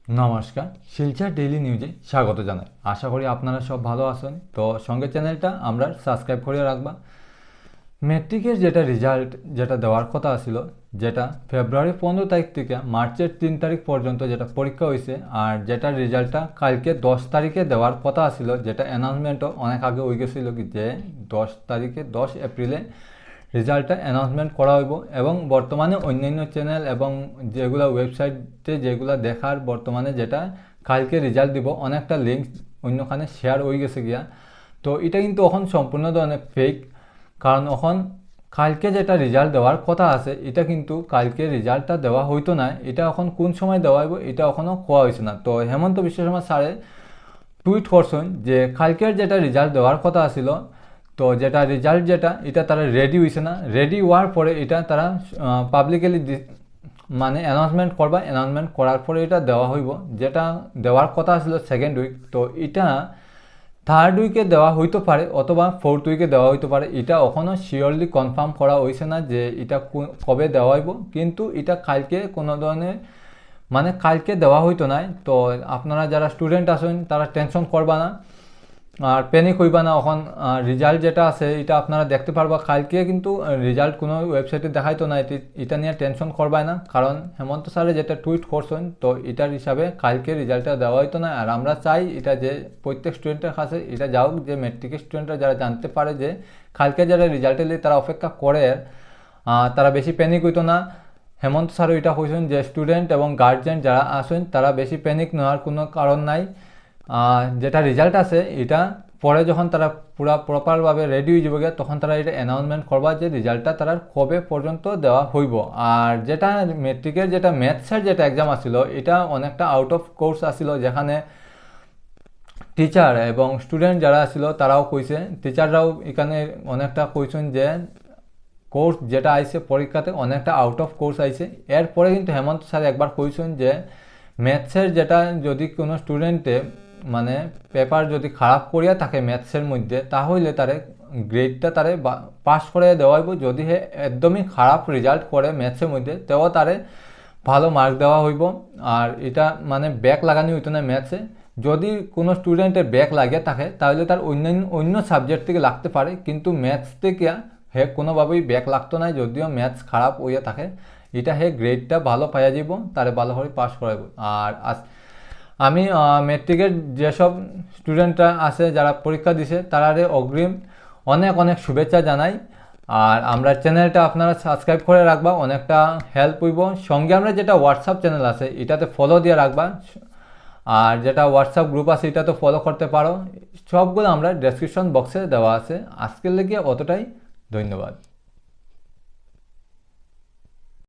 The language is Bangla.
নমস্কার, শিলচর ডেইলি নিউজে স্বাগত জানাই। আশা করি আপনারা সব ভালো আছেন। তো সঙ্গে চ্যানেলটা আমরা সাবস্ক্রাইব করে রাখবা। ম্যাট্রিকের যেটা রেজাল্ট যেটা দেওয়ার কথা ছিল, যেটা ফেব্রুয়ারি 15 তারিখ থেকে মার্চের 3 তারিখ পর্যন্ত যেটা পরীক্ষা হয়েছে, আর যেটা রেজাল্টটা কালকে 10 তারিখে দেওয়ার কথা ছিল, যেটা অ্যানাউন্সমেন্টও অনেক আগে হয়ে গেছিলো কি যে 10 তারিখে 10 এপ্রিলে রেজাল্টটা অ্যানাউন্সমেন্ট করা হইব। এবং বর্তমানে অন্যান্য চ্যানেল এবং যেগুলো ওয়েবসাইটে যেগুলো দেখার বর্তমানে যেটা কালকে রেজাল্ট দিব অনেকটা লিঙ্ক অন্যখানে শেয়ার হয়ে গেছে গিয়া। তো এটা কিন্তু এখন সম্পূর্ণ ধরনের ফেক, কারণ এখন কালকে যেটা রেজাল্ট দেওয়ার কথা আছে এটা কিন্তু কালকে রেজাল্টটা দেওয়া হইতো না। এটা এখন কোন সময় দেওয়া হইব এটা এখনও কোয়া হয়েছে না। তো হেমন্ত বিশ্ব শর্মা স্যারে টুইট করছেন যে কালকের যেটা রেজাল্ট দেওয়ার কথা ছিল, তো যেটা রেজাল্ট যেটা এটা তারা রেডি হয়েছে না, রেডি হওয়ার পরে এটা তারা পাবলিকলি মানে অ্যানাউন্সমেন্ট করবা, অ্যানাউন্সমেন্ট করার পরে এটা দেওয়া হইব। যেটা দেওয়ার কথা ছিল সেকেন্ড উইক, তো এটা থার্ড উইকে দেওয়া হইতে পারে অথবা ফোর্থ উইকে দেওয়া হইতে পারে। এটা এখনও শিওরলি কনফার্ম করা হয়েছে না যে এটা কবে দেওয়া হইব, কিন্তু এটা কালকে কোনো ধরনের মানে কালকে দেওয়া হইতো না। তো আপনারা যারা স্টুডেন্ট আছেন তারা টেনশন করবা না আর প্যানিক হইবা না। এখন রেজাল্ট যেটা আছে এটা আপনারা দেখতে পারবা কালকে, কিন্তু রেজাল্ট কোনো ওয়েবসাইটে দেখাইতো না। এটা নিয়ে টেনশন করবাই না, কারণ হেমন্ত স্যারে যেটা টুইট করছেন তো এটার হিসাবে কালকে রেজাল্টটা দেওয়া হইতো না। আর আমরা চাই এটা যে প্রত্যেক স্টুডেন্টের কাছে এটা যাওক, যে ম্যাট্রিকের স্টুডেন্টরা যারা জানতে পারে যে কালকে যারা রেজাল্ট এলে তারা অপেক্ষা করে, তারা বেশি প্যানিক হইতো না। হেমন্ত স্যারও এটা কইছেন যে স্টুডেন্ট এবং গার্জিয়ান যারা আছেন তারা বেশি প্যানিক নেওয়ার কোনো কারণ নাই। যেটা রেজাল্ট আছে এটা পরে যখন তারা পুরা প্রপারভাবে রেডি হয়ে যাবে তখন তারা এটা অ্যানাউন্সমেন্ট করবা যে রেজাল্টটা তারা কবে পর্যন্ত দেওয়া হইব। আর যেটা মেট্রিকের যেটা ম্যাথসের যেটা এক্সাম আসছিল এটা অনেকটা আউট অফ কোর্স আসছিল, যেখানে টিচার এবং স্টুডেন্ট যারা ছিল তারাও কইছে, টিচাররাও এখানে অনেকটা কইছেন যে কোর্স যেটা আইছে পরীক্ষাতে অনেকটা আউট অফ কোর্স আইছে। এরপরে কিন্তু হেমন্ত স্যার একবার কইছেন যে ম্যাথসের যেটা যদি কোনো স্টুডেন্টে মানে পেপার যদি খারাপ করিয়া থাকে ম্যাথসের মধ্যে, তাহলে তারে গ্রেডটা তারে পাস করে দেওয়া হইব। যদি হে একদমই খারাপ রেজাল্ট করে ম্যাথসের মধ্যে তেও তারে ভালো মার্ক দেওয়া হইব। আর এটা মানে ব্যাক লাগানি হইতো না ম্যাথসে। যদি কোনো স্টুডেন্টের ব্যাক লাগে থাকে তাহলে তার অন্য সাবজেক্ট থেকে লাগতে পারে, কিন্তু ম্যাথস থেকে হে কোনোভাবেই ব্যাক লাগতো না। যদিও ম্যাথস খারাপ হইয়া থাকে এটা হে গ্রেডটা ভালো পাইয়া যাব, তারে ভালো করে পাস করাইব। আর আমি ম্যাট্রিকের যেসব স্টুডেন্টরা আছে যারা পরীক্ষা দিছে তারারে অগ্রিম অনেক অনেক শুভেচ্ছা জানাই। আর আমরা চ্যানেলটা আপনারা সাবস্ক্রাইব করে রাখবা, অনেকটা হেল্প হইব। সঙ্গে আমরা যেটা হোয়াটসঅ্যাপ চ্যানেল আছে এটাতে ফলো দিয়ে রাখবা, আর যেটা হোয়াটসঅ্যাপ গ্রুপ আছে এটা তো ফলো করতে পারো। সবগুলো আমরা ডেসক্রিপশন বক্সে দেওয়া আছে। আজকের লেগে অতটাই, ধন্যবাদ।